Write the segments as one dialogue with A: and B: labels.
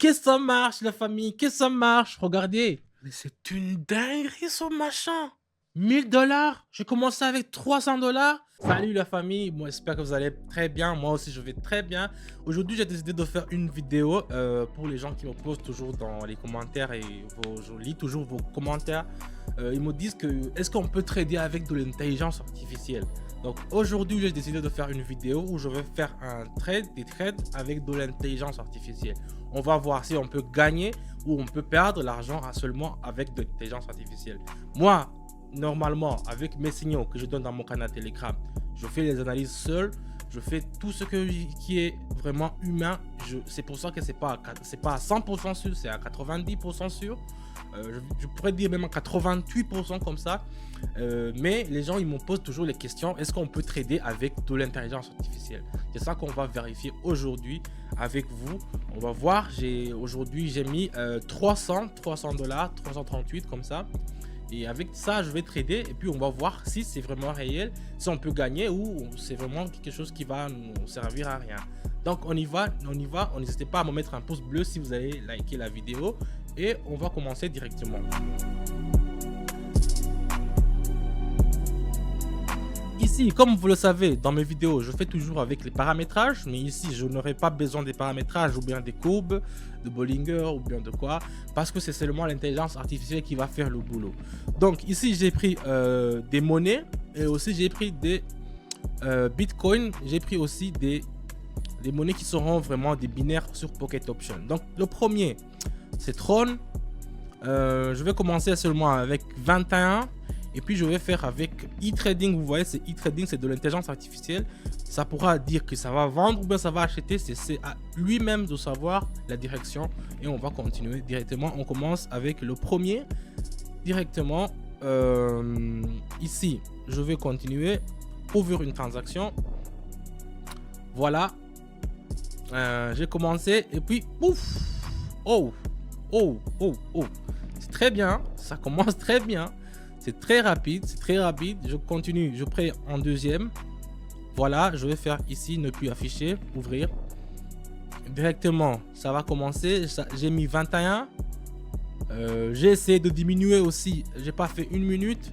A: Que ça marche, la famille, que ça marche. Regardez, mais c'est une dinguerie ce machin. 1000 $. J'ai commencé avec 300 $. Salut la famille, moi j'espère que vous allez très bien. Moi aussi je vais très bien. Aujourd'hui j'ai décidé de faire une vidéo pour les gens qui me posent toujours dans les commentaires et je lis toujours vos commentaires. Ils me disent que est-ce qu'on peut trader avec de l'intelligence artificielle. Donc aujourd'hui j'ai décidé de faire une vidéo où je vais faire des trades avec de l'intelligence artificielle. On va voir si on peut gagner ou on peut perdre l'argent seulement avec de l'intelligence artificielle. Moi, normalement, avec mes signaux que je donne dans mon canal Telegram, je fais les analyses seul, je fais tout ce qui est vraiment humain. C'est pour ça que c'est pas à 100% sûr, c'est à 90% sûr. Je pourrais dire même à 88% comme ça. Mais les gens, ils me posent toujours les questions. Est-ce qu'on peut trader avec de l'intelligence artificielle? C'est ça qu'on va vérifier aujourd'hui avec vous. On va voir. Aujourd'hui, j'ai mis 300 $, 338 comme ça. Et avec ça, je vais trader et puis on va voir si c'est vraiment réel, si on peut gagner ou c'est vraiment quelque chose qui va nous servir à rien. Donc on y va. N'hésitez pas à me mettre un pouce bleu si vous avez liké la vidéo et on va commencer directement. Ici, comme vous le savez, dans mes vidéos, je fais toujours avec les paramétrages, mais ici, je n'aurai pas besoin des paramétrages ou bien des courbes de Bollinger ou bien de quoi, parce que c'est seulement l'intelligence artificielle qui va faire le boulot. Donc ici, j'ai pris des monnaies et aussi j'ai pris des bitcoins, j'ai pris aussi des monnaies qui seront vraiment des binaires sur Pocket Option. Donc le premier, c'est Tron. Je vais commencer seulement avec 21. Et puis je vais faire avec e-trading. Vous voyez, c'est e-trading, c'est de l'intelligence artificielle. Ça pourra dire que ça va vendre ou bien ça va acheter. C'est à lui-même de savoir la direction. Et on va continuer directement. On commence avec le premier directement. Ici, je vais continuer. Ouvrir une transaction. Voilà. J'ai commencé. Et puis, ouf. Oh. C'est très bien. Ça commence très bien. C'est très rapide, je continue, je prends en deuxième. Voilà, je vais faire ici, ne plus afficher, ouvrir. Directement, ça va commencer, j'ai mis 21. J'ai essayé de diminuer aussi, j'ai pas fait 1 minute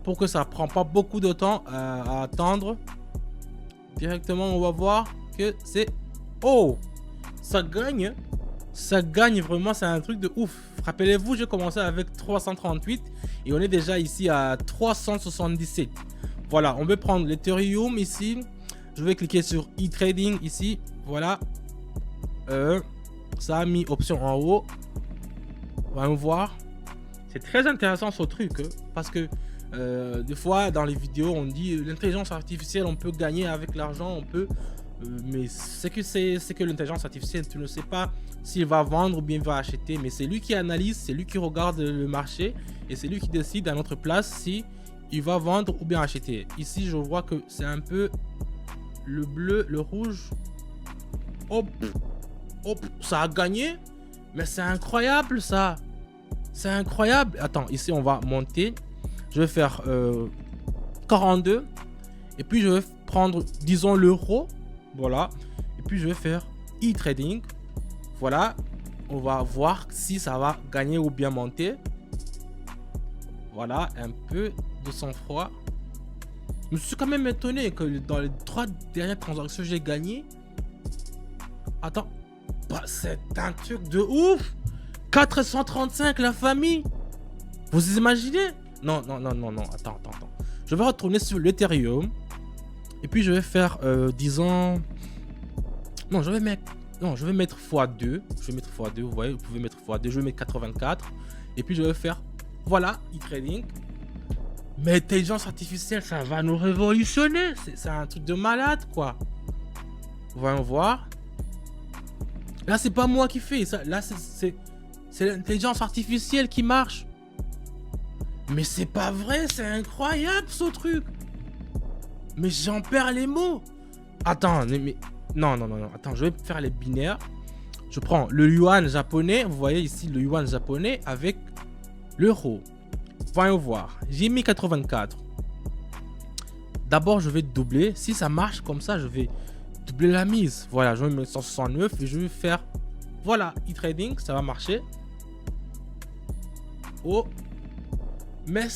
A: pour que ça prend pas beaucoup de temps à attendre. Directement, on va voir que c'est... Oh, ça gagne vraiment, c'est un truc de ouf. Rappelez-vous, j'ai commencé avec 338 et on est déjà ici à 377. Voilà, on va prendre l'Ethereum ici. Je vais cliquer sur e-trading ici. Voilà. Ça a mis option en haut. On va voir. C'est très intéressant ce truc, parce que des fois dans les vidéos on dit l'intelligence artificielle, on peut gagner avec l'argent, on peut... mais c'est que l'intelligence artificielle, tu ne sais pas s'il va vendre ou bien il va acheter, mais c'est lui qui analyse, c'est lui qui regarde le marché et c'est lui qui décide à notre place si il va vendre ou bien acheter. Ici je vois que c'est un peu le bleu, le rouge. Hop, ça a gagné, mais c'est incroyable ça, c'est incroyable. Attends, ici on va monter, je vais faire 42 et puis je vais prendre, disons, l'euro. Voilà, et puis je vais faire e-trading. Voilà, on va voir si ça va gagner ou bien monter. Voilà, un peu de sang-froid. Je me suis quand même étonné que dans les 3 dernières transactions j'ai gagné. Attends, bah, c'est un truc de ouf. 435 la famille. Vous imaginez? Non, attends. Je vais retourner sur l'Ethereum. Et puis je vais faire, disons... Non, je vais mettre x2. Je vais mettre x2, vous voyez, vous pouvez mettre x2. Je vais mettre 84. Et puis je vais faire, voilà, e-trading. Mais l'intelligence artificielle, ça va nous révolutionner. C'est un truc de malade, quoi. Voyons voir. Là, c'est pas moi qui fais ça. Là, c'est l'intelligence artificielle qui marche. Mais c'est pas vrai, c'est incroyable ce truc. Mais j'en perds les mots. Attends, mais... Non. Attends, je vais faire les binaires. Je prends le yuan japonais. Vous voyez ici le yuan japonais avec l'euro. Voyons voir. J'ai mis 84. D'abord, je vais doubler. Si ça marche comme ça, je vais doubler la mise. Voilà, je vais mettre 169 et je vais faire Voilà, e-trading, ça va marcher. Oh. Mais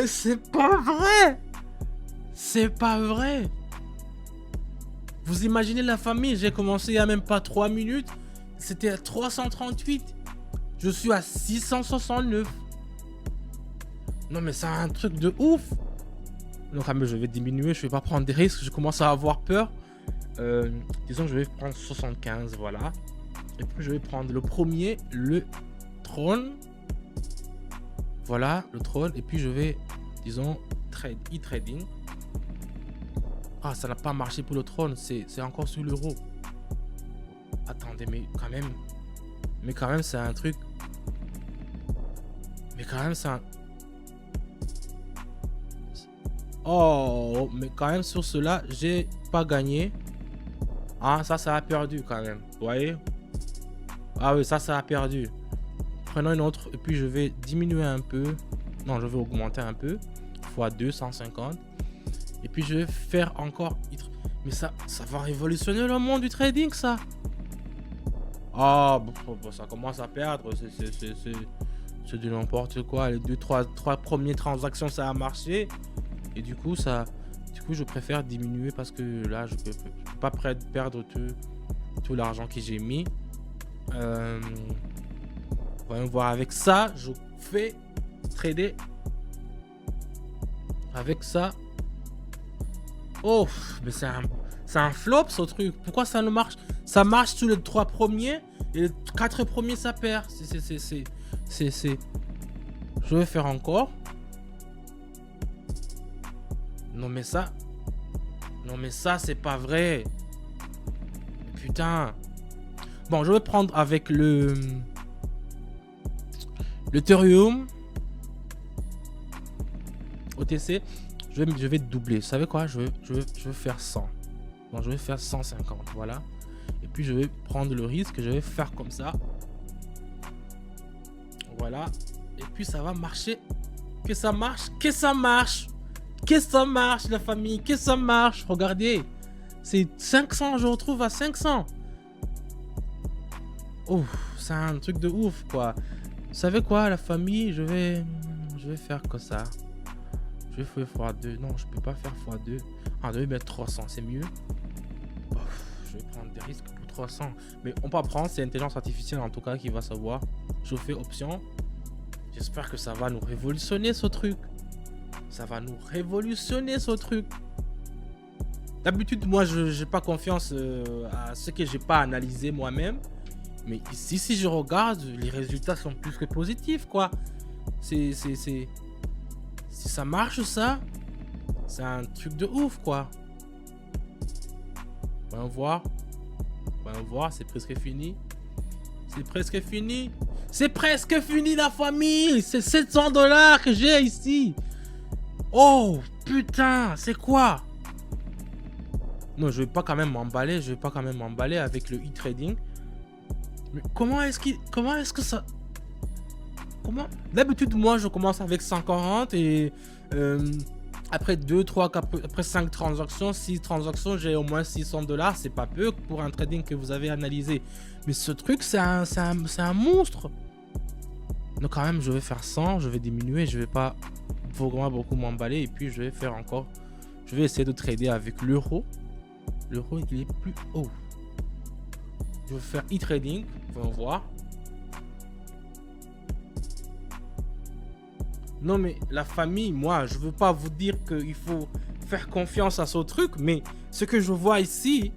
A: c'est pas vrai. C'est pas vrai. Vous imaginez la famille, j'ai commencé il y a même pas 3 minutes. C'était à 338. Je suis à 669. Non mais c'est un truc de ouf. Donc je vais diminuer, je vais pas prendre des risques, je commence à avoir peur. Disons que je vais prendre 75, voilà. Et puis je vais prendre le premier, le trône. Voilà, le trône. Et puis je vais, disons, e-trading. Ah, ça n'a pas marché pour le trône, c'est encore sur l'euro. Attendez, mais quand même, c'est un truc. Mais quand même, c'est un... Oh, mais quand même, sur cela, j'ai pas gagné. Ah, ça a perdu quand même. Vous voyez? Ah oui, ça a perdu. Prenons une autre. Et puis, je vais diminuer un peu. Non, je vais augmenter un peu. Fois 250. Et puis, je vais faire encore... Mais ça va révolutionner le monde du trading, ça. Ah, bon, ça commence à perdre. C'est de n'importe quoi. Les trois premières transactions, ça a marché. Et du coup, je préfère diminuer parce que là, je peux pas perdre tout l'argent que j'ai mis. Voyons voir. Avec ça, je fais trader. Avec ça. Oh, mais c'est un flop ce truc. Pourquoi ça ne marche? Ça marche sur les 3 premiers et les 4 premiers ça perd. Je vais faire encore. Non mais ça c'est pas vrai. Putain. Bon, je vais prendre avec le Ethereum OTC. Je vais doubler. Vous savez quoi? Je vais faire 100. Bon, je vais faire 150. Voilà. Et puis je vais prendre le risque. Je vais faire comme ça. Voilà. Et puis ça va marcher. Que ça marche. Que ça marche. Que ça marche, la famille. Que ça marche. Regardez. C'est 500. Je retrouve à 500. Oh, c'est un truc de ouf, quoi. Vous savez quoi, la famille? Je vais faire que ça. Je vais faire x2. Non, je peux pas faire x2. Ah, je vais mettre 300. C'est mieux. Je vais prendre des risques pour 300. Mais on peut prendre. C'est l'intelligence artificielle, en tout cas, qui va savoir. Je fais option. J'espère que ça va nous révolutionner ce truc. Ça va nous révolutionner ce truc. D'habitude, moi, je n'ai pas confiance à ce que j'ai pas analysé moi-même. Mais ici, si je regarde, les résultats sont plus que positifs, quoi. Si ça marche, ça, c'est un truc de ouf, quoi. On va voir. On va voir, c'est presque fini. C'est presque fini. C'est presque fini, la famille. C'est 700 $ que j'ai ici. Oh, putain, c'est quoi? Non, je vais pas quand même m'emballer. Je vais pas quand même m'emballer avec le e-trading. Mais comment est-ce que ça... Comment? D'habitude, moi, je commence avec 140 et après 2, 3, après 5 transactions, 6 transactions, j'ai au moins 600 $. C'est pas peu pour un trading que vous avez analysé. Mais ce truc, c'est un monstre. Donc quand même, je vais faire 100, je vais diminuer, je vais pas vraiment beaucoup m'emballer. Et puis, je vais faire encore... Je vais essayer de trader avec l'euro. L'euro, il est plus haut. Je vais faire e-trading. On va voir. Non mais la famille, moi, je veux pas vous dire qu'il faut faire confiance à ce truc, mais ce que je vois ici,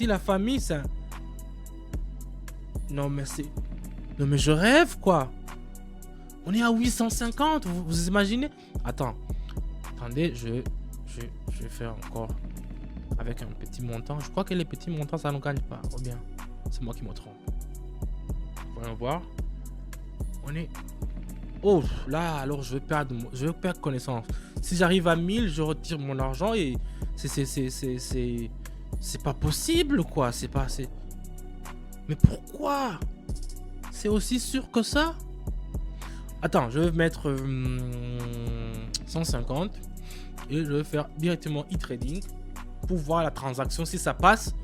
A: la famille, c'est... Non mais je rêve, quoi. On est à 850, vous imaginez? Attendez, je vais faire encore avec un petit montant. Je crois que les petits montants, ça ne gagne pas. Ou bien, c'est moi qui me trompe. Voyons voir. On est... Oh, là, alors je vais perdre connaissance. Si j'arrive à 1000, je retire mon argent et c'est pas possible, quoi. C'est pas assez. Mais pourquoi? C'est aussi sûr que ça? Attends, je vais mettre 150 et je vais faire directement e-trading pour voir la transaction. Si ça passe,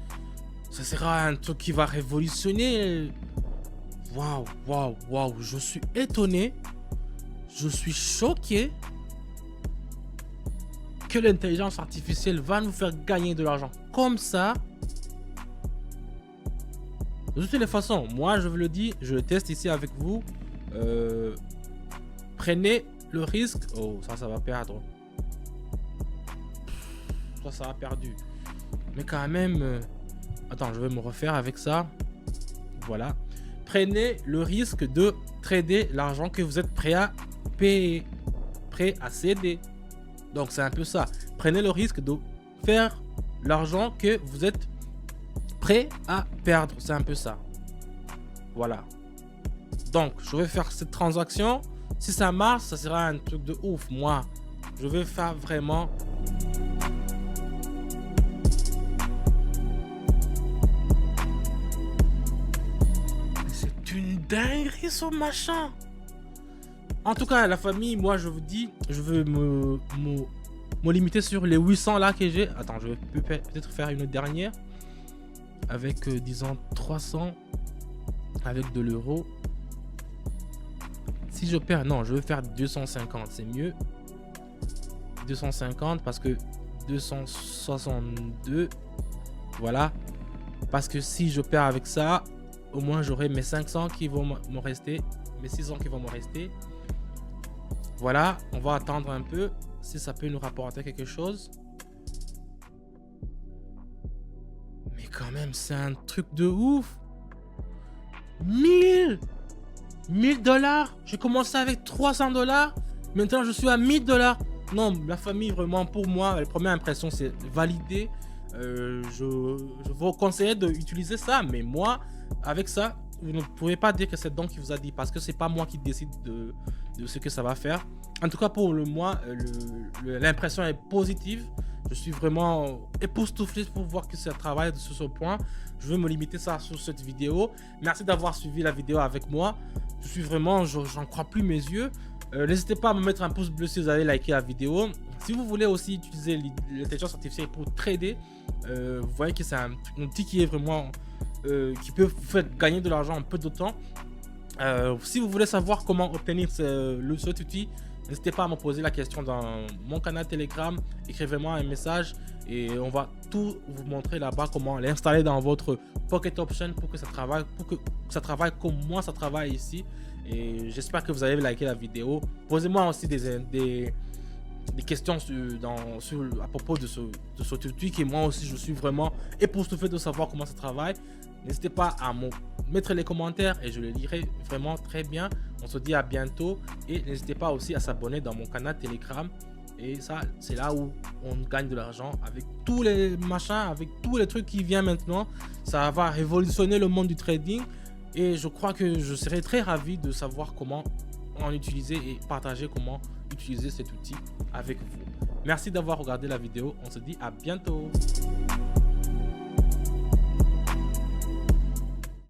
A: Ça sera un truc qui va révolutionner. Waouh, waouh, waouh. Je suis étonné. Je suis choqué que l'intelligence artificielle va nous faire gagner de l'argent comme ça. De toutes les façons, moi je vous le dis, je le teste ici avec vous. Prenez le risque. Oh, ça va perdre. Ça a perdu. Mais quand même... Attends, je vais me refaire avec ça. Voilà. Prenez le risque de trader l'argent que vous êtes prêt à payer. Prêt à céder. Donc c'est un peu ça. Prenez le risque de faire l'argent que vous êtes prêt à perdre. C'est un peu ça. Voilà. Donc je vais faire cette transaction. Si ça marche, ça sera un truc de ouf. Moi, je vais faire vraiment... C'est une dinguerie ce machin. En tout cas, la famille, moi je vous dis, je veux me limiter sur les 800 là que j'ai. Attends, je vais peut-être faire une dernière. Avec, disons, 300. Avec de l'euro. Si je perds, non, je vais faire 250, c'est mieux. 250 parce que 262. Voilà. Parce que si je perds avec ça, au moins j'aurai mes 500 qui vont me rester. Mes 600 qui vont me rester. Voilà, on va attendre un peu si ça peut nous rapporter quelque chose. Mais quand même, c'est un truc de ouf. 1000 $. J'ai commencé avec 300 $. Maintenant, je suis à 1000 $. Non, la famille, vraiment, pour moi, la première impression, c'est validé. Je vous conseille d'utiliser ça. Mais moi, avec ça, vous ne pouvez pas dire que c'est Don qui vous a dit. Parce que c'est pas moi qui décide de ce que ça va faire. En tout cas, pour moi, l'impression est positive. Je suis vraiment époustouflé pour voir que ça travaille sur ce point. Je vais me limiter ça sur cette vidéo. Merci d'avoir suivi la vidéo avec moi. Je suis vraiment, j'en crois plus mes yeux. N'hésitez pas à me mettre un pouce bleu si vous avez liké la vidéo. Si vous voulez aussi utiliser l'intelligence artificielle pour trader, vous voyez que c'est un outil qui est vraiment qui peut vous faire gagner de l'argent en peu de temps. Si vous voulez savoir comment obtenir cet outil, n'hésitez pas à me poser la question dans mon canal Telegram. Écrivez-moi un message et on va tout vous montrer là-bas comment l'installer dans votre Pocket Option pour que ça travaille comme moi ça travaille ici. Et j'espère que vous avez liké la vidéo. Posez-moi aussi des questions à propos de cet outil qui moi aussi je suis vraiment époustouflé de savoir comment ça travaille. N'hésitez pas à me mettre les commentaires et je les lirai vraiment très bien. On se dit à bientôt et n'hésitez pas aussi à s'abonner dans mon canal Telegram. Et ça, c'est là où on gagne de l'argent avec tous les machins, avec tous les trucs qui viennent maintenant. Ça va révolutionner le monde du trading. Et je crois que je serai très ravi de savoir comment en utiliser et partager comment utiliser cet outil avec vous. Merci d'avoir regardé la vidéo. On se dit à bientôt.